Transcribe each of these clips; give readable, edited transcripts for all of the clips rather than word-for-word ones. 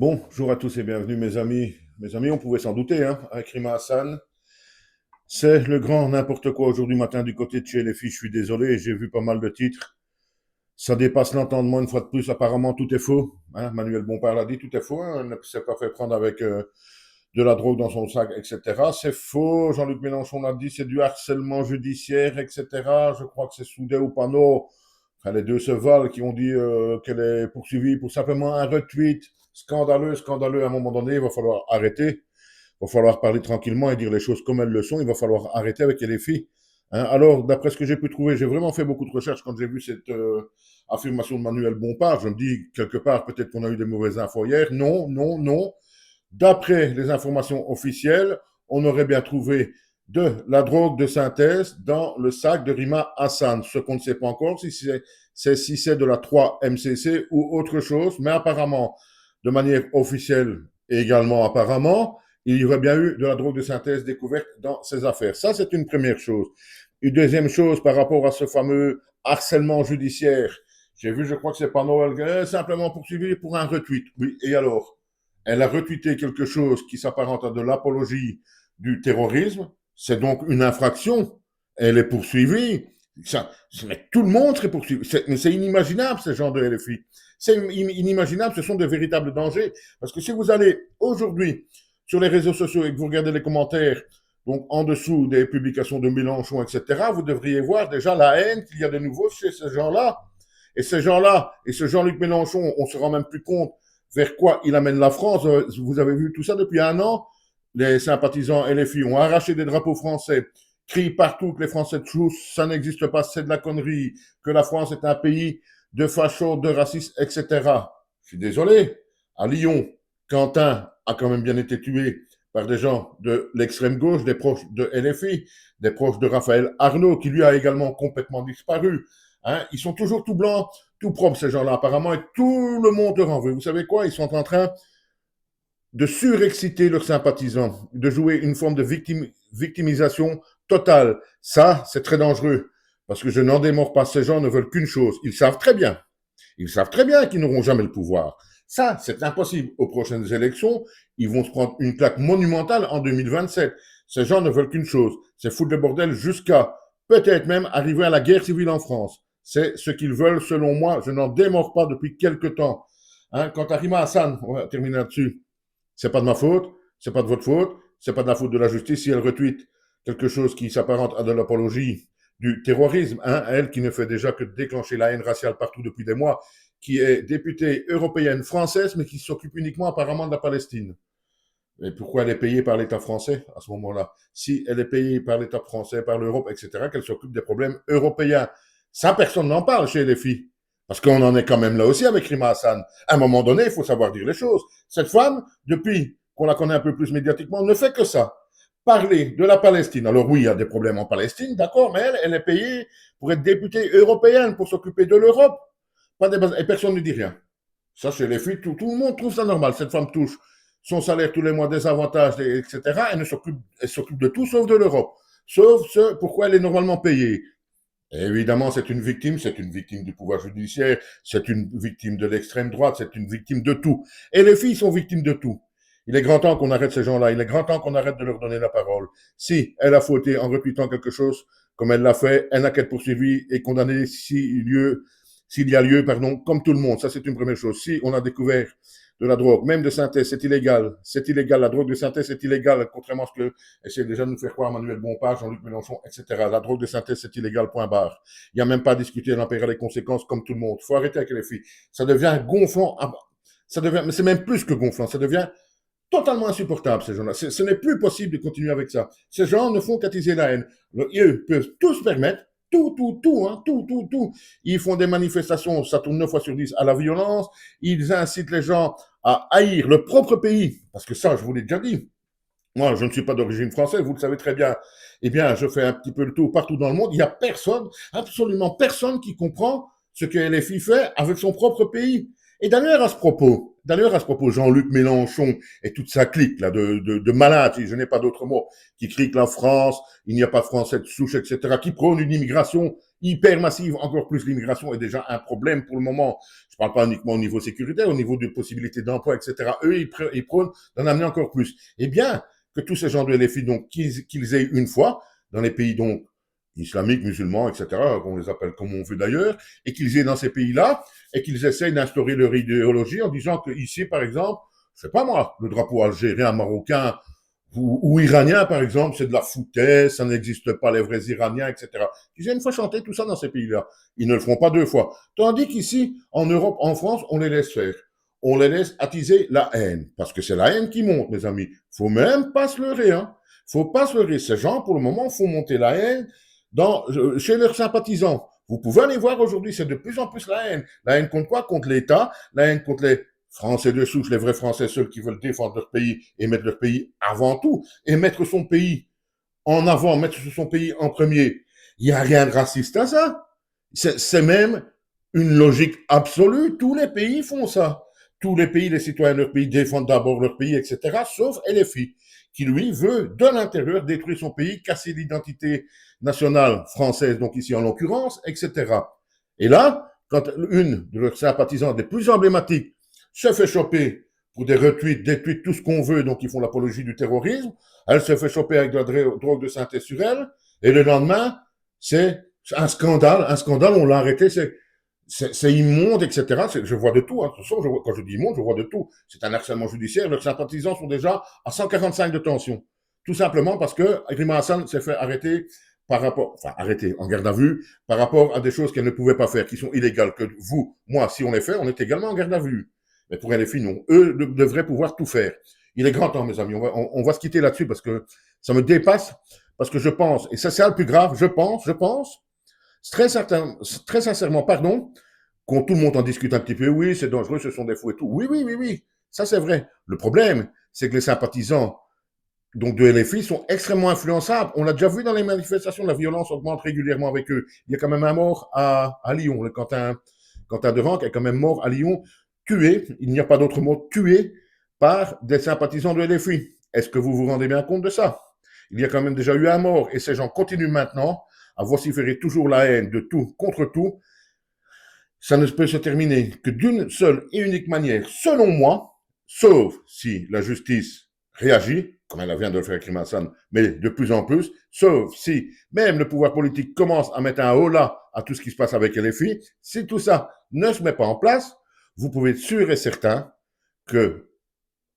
Bonjour à tous et bienvenue mes amis. Mes amis, on pouvait s'en douter, hein, avec Rima Hassan. C'est le grand n'importe quoi aujourd'hui matin du côté de chez les filles. Je suis désolé, j'ai vu pas mal de titres. Ça dépasse l'entendement une fois de plus. Apparemment, tout est faux. Hein. Manuel Bompard l'a dit, tout est faux. Hein. On ne s'est pas fait prendre avec de la drogue dans son sac, etc. C'est faux. Jean-Luc Mélenchon l'a dit, c'est du harcèlement judiciaire, etc. Je crois que c'est soudé au panneau. Enfin, les deux se valent qui ont dit qu'elle est poursuivie pour simplement un retweet. Scandaleux, scandaleux. À un moment donné, il va falloir arrêter. Il va falloir parler tranquillement et dire les choses comme elles le sont. Il va falloir arrêter avec les filles. Hein, alors, d'après ce que j'ai pu trouver, j'ai vraiment fait beaucoup de recherches quand j'ai vu cette affirmation de Manuel Bompard. Je me dis, quelque part, peut-être qu'on a eu des mauvaises infos hier. Non, non, non. D'après les informations officielles, on aurait bien trouvé de la drogue de synthèse dans le sac de Rima Hassan. Ce qu'on ne sait pas encore, si c'est de la 3-MCC ou autre chose, mais apparemment, de manière officielle et également apparemment, il y aurait bien eu de la drogue de synthèse découverte dans ces affaires. Ça, c'est une première chose. Une deuxième chose par rapport à ce fameux harcèlement judiciaire. J'ai vu, je crois que c'est pas Noël, simplement poursuivi pour un retweet. Oui, et alors? Elle a retweeté quelque chose qui s'apparente à de l'apologie du terrorisme. C'est donc une infraction. Elle est poursuivie. Mais tout le monde serait poursuivi. C'est inimaginable, ce genre de LFI. C'est inimaginable, ce sont de véritables dangers. Parce que si vous allez aujourd'hui sur les réseaux sociaux et que vous regardez les commentaires, donc en dessous des publications de Mélenchon, etc., vous devriez voir déjà la haine qu'il y a de nouveau chez ces gens-là. Et ces gens-là, et ce Jean-Luc Mélenchon, on se rend même plus compte vers quoi il amène la France. Vous avez vu tout ça depuis un an. Les sympathisants LFI ont arraché des drapeaux français, crient partout que les Français tous, ça n'existe pas, c'est de la connerie, que la France est un pays de fachos, de racistes, etc. Je suis désolé. À Lyon, Quentin a quand même bien été tué par des gens de l'extrême gauche, des proches de LFI, des proches de Raphaël Arnaud, qui lui a également complètement disparu. Hein, ils sont toujours tout blancs, tout propres, ces gens-là, apparemment, et tout le monde leur en veut. Vous savez quoi? Ils sont en train de surexciter leurs sympathisants, de jouer une forme de victimisation totale. Ça, c'est très dangereux, parce que je n'en démords pas. Ces gens ne veulent qu'une chose. Ils savent très bien qu'ils n'auront jamais le pouvoir. Ça, c'est impossible. Aux prochaines élections, ils vont se prendre une claque monumentale en 2027. Ces gens ne veulent qu'une chose, c'est foutre le bordel jusqu'à peut-être même arriver à la guerre civile en France. C'est ce qu'ils veulent, selon moi. Je n'en démords pas depuis quelque temps. Hein, quant à Rima Hassan, on va terminer là-dessus. C'est pas de ma faute, c'est pas de votre faute, c'est pas de la faute de la justice si elle retweet quelque chose qui s'apparente à de l'apologie du terrorisme, hein, elle qui ne fait déjà que déclencher la haine raciale partout depuis des mois, qui est députée européenne française, mais qui s'occupe uniquement apparemment de la Palestine. Et pourquoi elle est payée par l'État français à ce moment-là? Si elle est payée par l'État français, par l'Europe, etc., qu'elle s'occupe des problèmes européens. Ça, personne n'en parle chez les filles. Parce qu'on en est quand même là aussi avec Rima Hassan. À un moment donné, il faut savoir dire les choses. Cette femme, depuis qu'on la connaît un peu plus médiatiquement, ne fait que ça. Parler de la Palestine. Alors oui, il y a des problèmes en Palestine, d'accord, mais elle est payée pour être députée européenne, pour s'occuper de l'Europe. Pas des Et personne ne dit rien. Ça, chez les filles, tout le monde trouve ça normal. Cette femme touche son salaire tous les mois, des avantages, etc. Elle s'occupe de tout sauf de l'Europe. Sauf ce pourquoi elle est normalement payée. Et évidemment, c'est une victime du pouvoir judiciaire, c'est une victime de l'extrême droite, c'est une victime de tout. Et les filles sont victimes de tout. Il est grand temps qu'on arrête ces gens-là, il est grand temps qu'on arrête de leur donner la parole. Si elle a fauté en retweetant quelque chose, comme elle l'a fait, elle n'a qu'à être poursuivie et condamnée s'il y a lieu, pardon, comme tout le monde. Ça, c'est une première chose. Si on a découvert de la drogue, même de synthèse, c'est illégal. C'est illégal. La drogue de synthèse, c'est illégal, contrairement à ce que essaie déjà de nous faire croire Manuel Bompard, Jean-Luc Mélenchon, etc. La drogue de synthèse, c'est illégal, point barre. Il n'y a même pas à discuter, elle en paiera les conséquences comme tout le monde. Il faut arrêter avec les filles. Ça devient gonflant. Mais c'est même plus que gonflant. Ça devient totalement insupportable, ces gens-là. Ce n'est plus possible de continuer avec ça. Ces gens ne font qu'attiser la haine. Ils peuvent tout se permettre, tout. Ils font des manifestations, ça tourne 9 fois sur 10 à la violence. Ils incitent les gens à haïr le propre pays. Parce que ça, je vous l'ai déjà dit. Moi, je ne suis pas d'origine française, vous le savez très bien. Eh bien, je fais un petit peu le tour partout dans le monde. Il n'y a personne, absolument personne qui comprend ce que LFI fait avec son propre pays. Et d'ailleurs, à ce propos, d'ailleurs, à ce propos, Jean-Luc Mélenchon et toute sa clique là, de malades, je n'ai pas d'autre mot, qui crient que la France, il n'y a pas de Français de souche, etc., qui prônent une immigration hyper massive, encore plus l'immigration est déjà un problème pour le moment. Je ne parle pas uniquement au niveau sécuritaire, au niveau de possibilités d'emploi, etc. Eux, ils prônent d'en amener encore plus. Eh bien, que tous ces gens de LFI, donc, qu'ils aient une fois, dans les pays donc islamiques, musulmans, etc., qu'on les appelle comme on veut d'ailleurs, et qu'ils aient dans ces pays-là, et qu'ils essayent d'instaurer leur idéologie en disant que ici, par exemple, je sais pas moi, le drapeau algérien, marocain ou iranien, par exemple, c'est de la foutaise, ça n'existe pas les vrais Iraniens, etc. Ils ont une fois chanté tout ça dans ces pays-là. Ils ne le feront pas deux fois. Tandis qu'ici, en Europe, en France, on les laisse faire. On les laisse attiser la haine. Parce que c'est la haine qui monte, mes amis. Faut même pas se leurrer, hein. Faut pas se leurrer. Ces gens, pour le moment, font monter la haine chez leurs sympathisants. Vous pouvez aller voir aujourd'hui, c'est de plus en plus la haine. La haine contre quoi? Contre l'État, la haine contre les Français de souche, les vrais Français, ceux qui veulent défendre leur pays et mettre leur pays avant tout, et mettre son pays en avant, mettre son pays en premier. Il n'y a rien de raciste à ça. C'est même une logique absolue. Tous les pays font ça. Tous les pays, les citoyens de leur pays défendent d'abord leur pays, etc., sauf LFI, qui lui veut, de l'intérieur, détruire son pays, casser l'identité nationale française, donc ici en l'occurrence, etc. Et là, quand une de leurs sympathisantes les plus emblématiques se fait choper pour des retweets, des tweets, tout ce qu'on veut, donc ils font l'apologie du terrorisme, elle se fait choper avec de la drogue de synthèse sur elle, et le lendemain, c'est un scandale, on l'a arrêté, c'est immonde, etc. Je vois de tout. Hein. Quand je dis immonde, je vois de tout. C'est un harcèlement judiciaire. Leurs sympathisants sont déjà à 145 de tension. Tout simplement parce que Rima Hassan s'est fait arrêter arrêter en garde à vue, par rapport à des choses qu'elle ne pouvait pas faire, qui sont illégales, que vous, moi, si on les fait, on est également en garde à vue. Mais pour les filles, non. Eux devraient pouvoir tout faire. Il est grand temps, mes amis. On va se quitter là-dessus parce que ça me dépasse, parce que je pense, et ça c'est le plus grave, je pense, très sincèrement, pardon, quand tout le monde en discute un petit peu, oui, c'est dangereux, ce sont des fous et tout. Oui, ça c'est vrai. Le problème, c'est que les sympathisants donc de LFI sont extrêmement influençables. On l'a déjà vu dans les manifestations, la violence augmente régulièrement avec eux. Il y a quand même un mort à Lyon, le Quentin Devant, qui est quand même mort à Lyon, tué, il n'y a pas d'autre mot, tué par des sympathisants de LFI. Est-ce que vous vous rendez bien compte de ça? Il y a quand même déjà eu un mort, et ces gens continuent maintenant à vociférer toujours la haine de tout contre tout. Ça ne peut se terminer que d'une seule et unique manière, selon moi, sauf si la justice réagit, comme elle vient de le faire avec Rima Hassan, mais de plus en plus, sauf si même le pouvoir politique commence à mettre un holà à tout ce qui se passe avec LFI, si tout ça ne se met pas en place, vous pouvez être sûr et certain que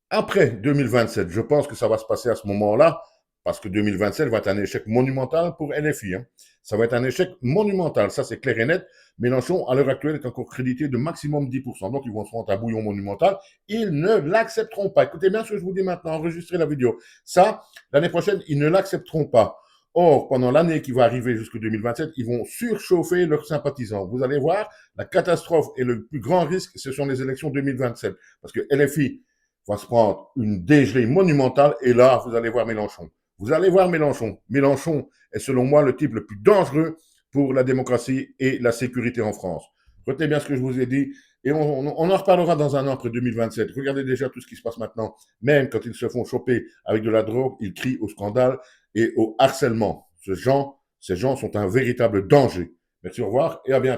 après 2027, je pense que ça va se passer à ce moment-là, parce que 2027 va être un échec monumental pour LFI. Hein. Ça va être un échec monumental, ça c'est clair et net. Mélenchon, à l'heure actuelle, est encore crédité de maximum 10%. Donc, ils vont se rendre un bouillon monumental. Ils ne l'accepteront pas. Écoutez bien ce que je vous dis maintenant, enregistrez la vidéo. Ça, l'année prochaine, ils ne l'accepteront pas. Or, pendant l'année qui va arriver jusqu'en 2027, ils vont surchauffer leurs sympathisants. Vous allez voir, la catastrophe et le plus grand risque, ce sont les élections 2027. Parce que LFI va se prendre une dégelée monumentale et là, vous allez voir Mélenchon. Vous allez voir Mélenchon. Mélenchon est selon moi le type le plus dangereux pour la démocratie et la sécurité en France. Retenez bien ce que je vous ai dit et on en reparlera dans un an après 2027. Regardez déjà tout ce qui se passe maintenant. Même quand ils se font choper avec de la drogue, ils crient au scandale et au harcèlement. Ces gens sont un véritable danger. Merci, au revoir et à bientôt.